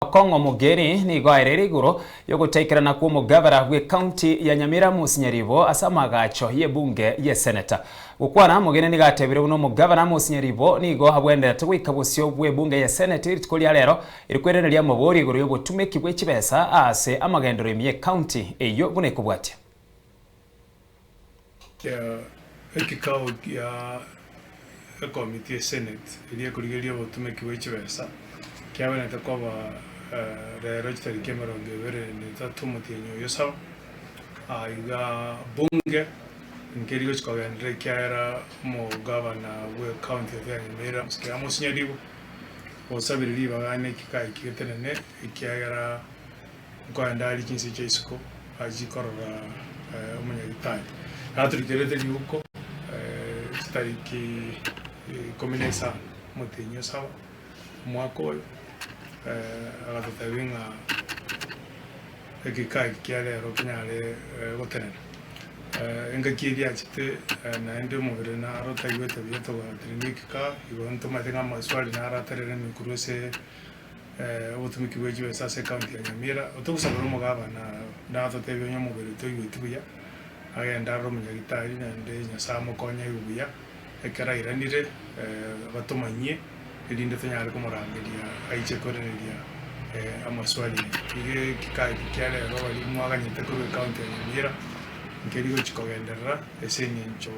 Kongo Mugeni ni gwairiri iguru yogutekerana kwa mugavana gwe county ya Nyamira Musinyaribo asamagacho ye bunge ye senator. Gukwana Mugeni ni gatebire uno mugavana Musinyaribo ni go habwendera twika busyo bwe bunge ye senate itikoli alero irikwerereria mubori iguru yogutumiki bwe kibesa ase amagendero emye county eyo bune kubwatya. Ekikao ya committee ya senate iliye kuligeria obutumiki bwe kibesa kyaboneka kwaba rero kitariki mirongo ibiri n'itatu mutinyo yosawa iga bunge nkerigo kikagendera kyara mu gavana we county ya Nyamira Musinyaribo osabiriri bagane kikai kitetenene ikyara kwandali kinsi cy'isiko ajikorora umunyagitari aturikirete yuko kitariki kominesa mutinyo sawa mwako agatabinga ekikai kyalero kinyale gotenera engakiria chite na ende mubere na rota yote byeto batriniki ibonto matenga maswali na raterere mikurose obutumiki bwejiwe sase county ya Nyamira otukusabira umugabana na totebyo nyamubere to yitubuya agenda ro munyagitari nande nyasamo konya yubuya ekara iranire batomanye ilinde tanyale kumurangiria aiche koreria amaswali ige kikai kyale ro bali mwaganyite kuri county ya Nyamira nkerigo chikogenderera esenyencho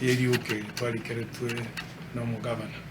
yeriuke twali keretwe no mugabana.